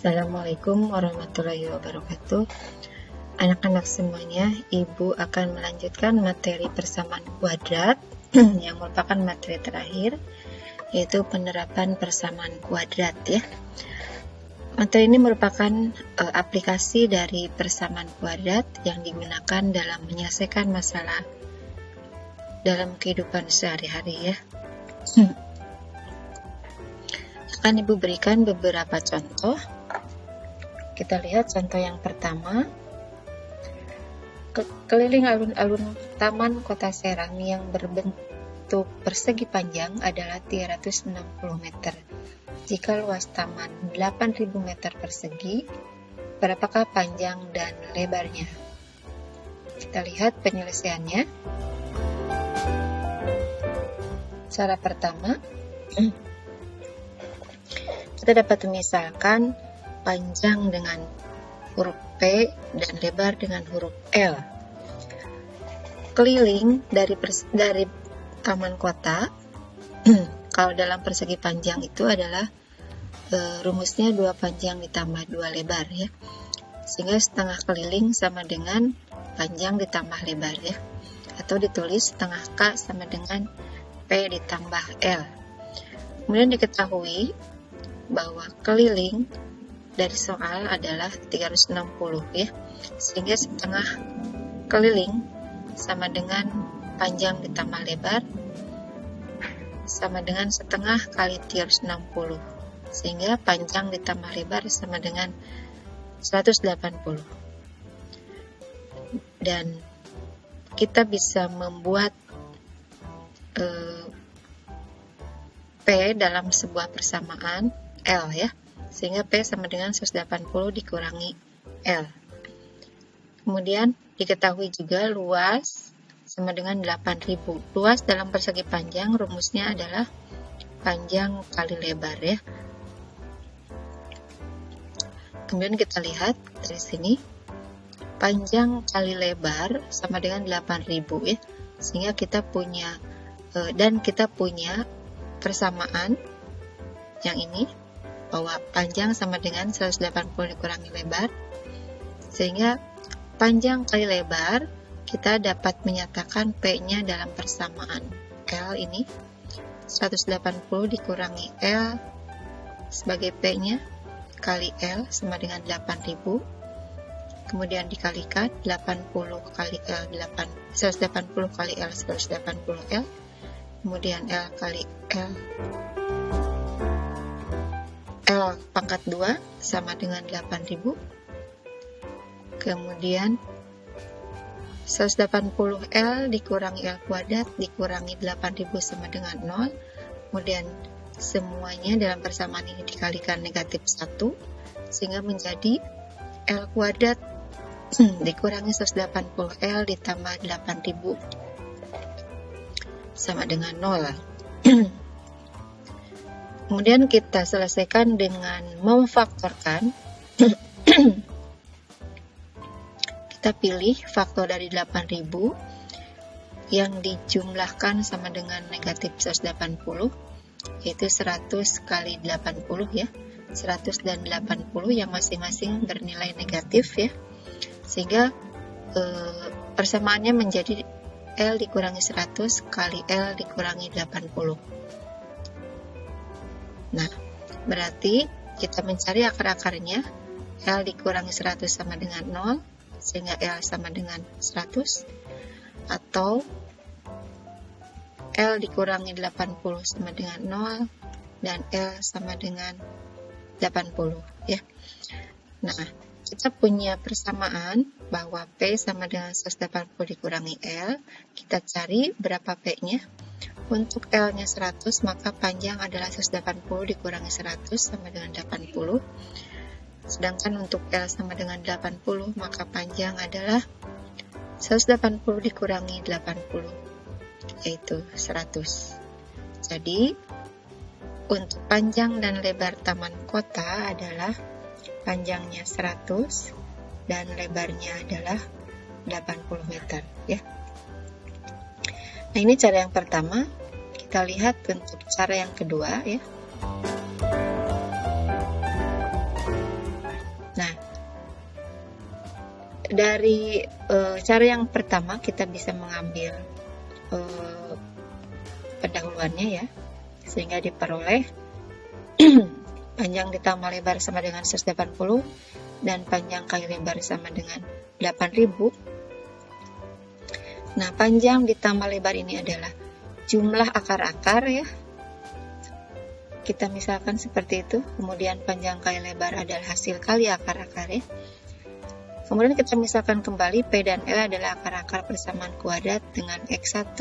Assalamualaikum warahmatullahi wabarakatuh. Anak-anak semuanya, Ibu akan melanjutkan materi persamaan kuadrat yang merupakan materi terakhir, yaitu penerapan persamaan kuadrat ya. Materi ini merupakan aplikasi dari persamaan kuadrat yang digunakan dalam menyelesaikan masalah dalam kehidupan sehari-hari ya. Akan Ibu berikan beberapa contoh. Kita lihat contoh yang pertama. Keliling alun-alun Taman Kota Serang yang berbentuk persegi panjang adalah 360 meter. Jika luas taman 8.000 meter persegi, berapakah panjang dan lebarnya? Kita lihat penyelesaiannya. Cara pertama, kita dapat memisalkan panjang dengan huruf P dan lebar dengan huruf L. Keliling dari taman kota, kalau dalam persegi panjang itu adalah rumusnya 2 panjang ditambah 2 lebar ya. Sehingga setengah keliling sama dengan panjang ditambah lebar ya. Atau ditulis setengah K sama dengan P ditambah L. Kemudian diketahui bahwa keliling dari soal adalah 360 ya, sehingga setengah keliling sama dengan panjang ditambah lebar sama dengan setengah kali 360, sehingga panjang ditambah lebar sama dengan 180. Dan kita bisa membuat P dalam sebuah persamaan L ya, sehingga P sama dengan 180 dikurangi L. Kemudian diketahui juga luas sama dengan 8.000. Luas dalam persegi panjang rumusnya adalah panjang kali lebar ya. Kemudian kita lihat dari sini, panjang kali lebar sama dengan 8.000 ya. Sehingga kita punya persamaan yang ini, bahwa panjang sama dengan 180 dikurangi lebar, sehingga panjang kali lebar kita dapat menyatakan P-nya dalam persamaan L ini 180 dikurangi L sebagai P-nya kali L sama dengan 8.000, kemudian dikalikan 80 kali L 180 kali L 180 L, kemudian L kali L pangkat 2 sama dengan 8.000, kemudian 180 L dikurangi L kuadrat dikurangi 8.000 sama dengan 0, kemudian semuanya dalam persamaan ini dikalikan negatif 1, sehingga menjadi L kuadrat dikurangi 180 L ditambah 8.000 sama dengan 0. Kemudian kita selesaikan dengan memfaktorkan. Kita pilih faktor dari 8.000 yang dijumlahkan sama dengan negatif 180, yaitu 100 kali 80 ya. 100 dan 80 yang masing-masing bernilai negatif ya. Sehingga persamaannya menjadi L dikurangi 100 kali L dikurangi 80. Nah, berarti kita mencari akar-akarnya. L dikurangi 100 sama dengan 0, sehingga L sama dengan 100, atau L dikurangi 80 sama dengan 0, dan L sama dengan 80 ya. Nah, kita punya persamaan bahwa P sama dengan 180 dikurangi L. Kita cari berapa P-nya. Untuk L-nya 100, maka panjang adalah 180 dikurangi 100 sama dengan 80. Sedangkan untuk L sama dengan 80, maka panjang adalah 180 dikurangi 80, yaitu 100. Jadi, untuk panjang dan lebar taman kota adalah panjangnya 100 dan lebarnya adalah 80 meter ya. Nah, ini cara yang pertama. Kita lihat untuk cara yang kedua ya. dari cara yang pertama kita bisa mengambil pendahuluannya ya, sehingga diperoleh panjang ditambah lebar sama dengan 180 dan panjang kali lebar sama dengan 8000. Nah, panjang ditambah lebar ini adalah jumlah akar-akar ya. Kita misalkan seperti itu. Kemudian panjang kali lebar adalah hasil kali akar-akar ya. Kemudian kita misalkan kembali P dan L adalah akar-akar persamaan kuadrat dengan X1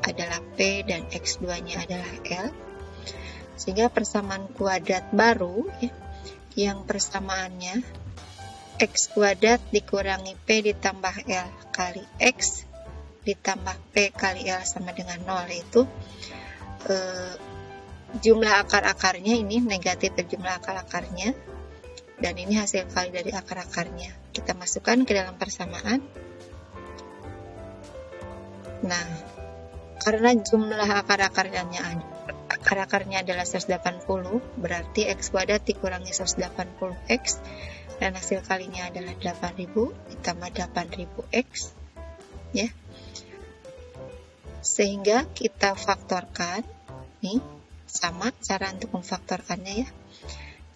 adalah P dan X2-nya adalah L. Sehingga persamaan kuadrat baru ya, yang persamaannya X kuadrat dikurangi P ditambah L kali X ditambah P kali L sama dengan 0, yaitu jumlah akar-akarnya ini negatif dari jumlah akar-akarnya, dan ini hasil kali dari akar-akarnya. Kita masukkan ke dalam persamaan. Nah, karena jumlah akar-akarnya adalah 180, berarti X kuadrat dikurangi 180X, dan hasil kalinya adalah 8000 ditambah 8000X ya. Sehingga kita faktorkan, nih sama cara untuk memfaktorkannya ya.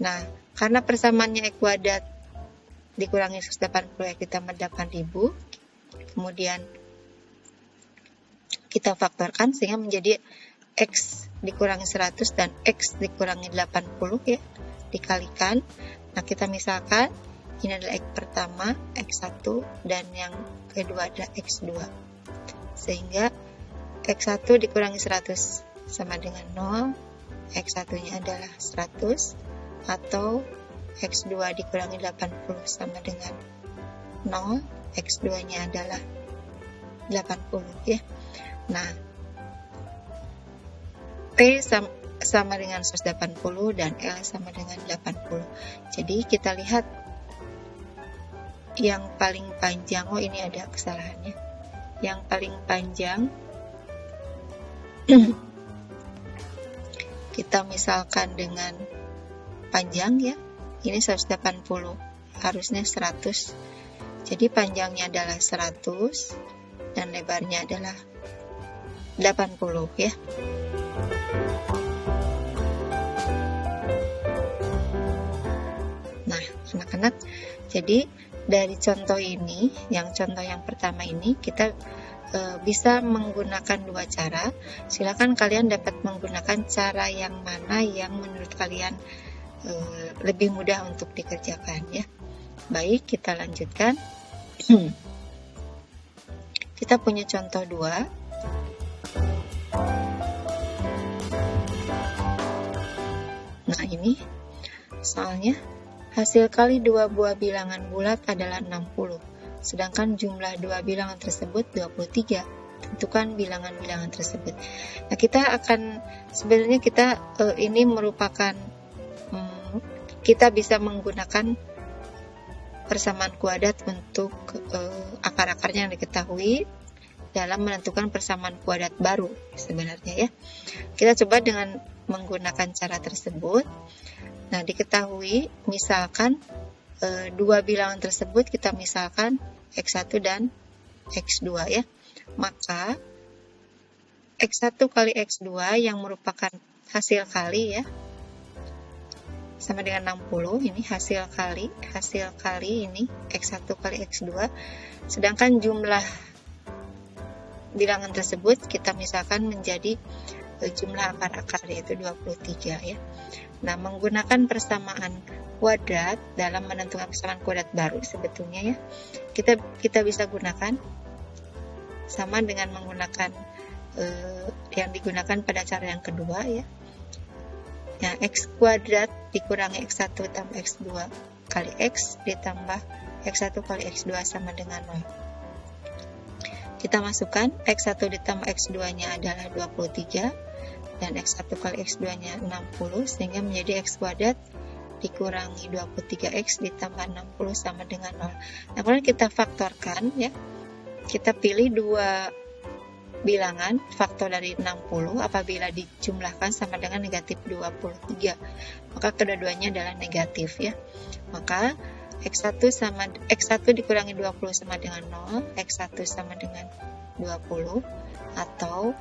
Nah, karena persamaannya X kuadrat dikurangi 180X ditambah 8000, kemudian kita faktorkan sehingga menjadi X dikurangi 100 dan X dikurangi 80 ya, dikalikan. Nah, kita misalkan ini adalah X pertama, X1, dan yang kedua adalah X2. Sehingga X1 dikurangi 100 sama dengan 0, X1-nya adalah 100, atau X2 dikurangi 80 sama dengan 0, X2-nya adalah 80 ya. Nah, P sama dengan 180 dan L sama dengan 80. Jadi kita lihat yang paling panjang, oh ini ada kesalahannya. Yang paling panjang kita misalkan dengan panjang ya, ini 180, harusnya 100. Jadi panjangnya adalah 100 dan lebarnya adalah 80 ya. Nah, anak-anak, jadi dari contoh ini, yang contoh yang pertama ini, kita bisa menggunakan dua cara. Silakan kalian dapat menggunakan cara yang mana yang menurut kalian lebih mudah untuk dikerjakan ya. Baik, kita lanjutkan. Kita punya contoh 2. Nah, ini soalnya hasil kali dua buah bilangan bulat adalah 60. Sedangkan jumlah dua bilangan tersebut 23. Tentukan bilangan-bilangan tersebut. Nah, kita akan sebenarnya ini merupakan kita bisa menggunakan persamaan kuadrat untuk akar-akarnya yang diketahui dalam menentukan persamaan kuadrat baru sebenarnya ya. Kita coba dengan menggunakan cara tersebut. Nah, diketahui misalkan dua bilangan tersebut kita misalkan X1 dan X2 ya. Maka X1 kali X2 yang merupakan hasil kali ya, sama dengan 60. Ini hasil kali ini X1 kali X2. Sedangkan jumlah bilangan tersebut kita misalkan menjadi jumlah akar-akar, yaitu 23 ya. Nah, menggunakan persamaan kuadrat dalam menentukan persamaan kuadrat baru sebetulnya ya, kita bisa gunakan sama dengan menggunakan yang digunakan pada cara yang kedua ya. Nah, X kuadrat dikurangi X1 tambah X2 kali X ditambah X1 kali X2 sama dengan 0. Kita masukkan X1 ditambah X2-nya adalah 23 dan X1 kali X2-nya 60, sehingga menjadi X kuadrat dikurangi 23X ditambah 60 sama dengan 0. Nah, kemudian kita faktorkan ya. Kita pilih dua bilangan, faktor dari 60 apabila dijumlahkan sama dengan negatif 23. Maka kedua-duanya adalah negatif ya. Maka X1 dikurangi 20 sama dengan 0, X1 sama dengan 20, atau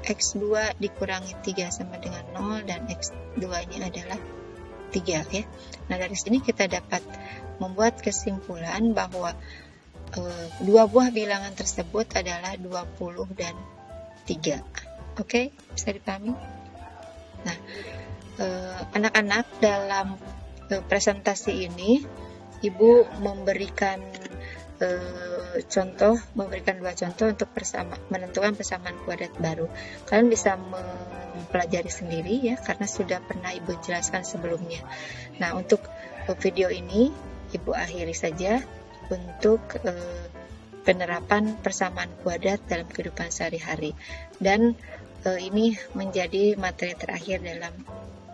X2 dikurangi 3 sama dengan 0, dan X2 ini adalah 3 ya. Nah, dari sini kita dapat membuat kesimpulan bahwa dua buah bilangan tersebut adalah 20 dan 3. Oke, bisa dipahami? Nah, anak-anak, dalam presentasi ini Ibu memberikan dua contoh untuk menentukan persamaan kuadrat baru. Kalian bisa mempelajari sendiri ya, karena sudah pernah Ibu jelaskan sebelumnya. Nah, untuk video ini Ibu akhiri saja untuk penerapan persamaan kuadrat dalam kehidupan sehari-hari. Dan ini menjadi materi terakhir dalam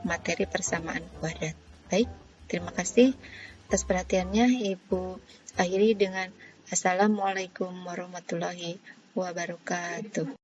materi persamaan kuadrat. Baik, terima kasih atas perhatiannya. Ibu akhiri dengan Assalamualaikum warahmatullahi wabarakatuh.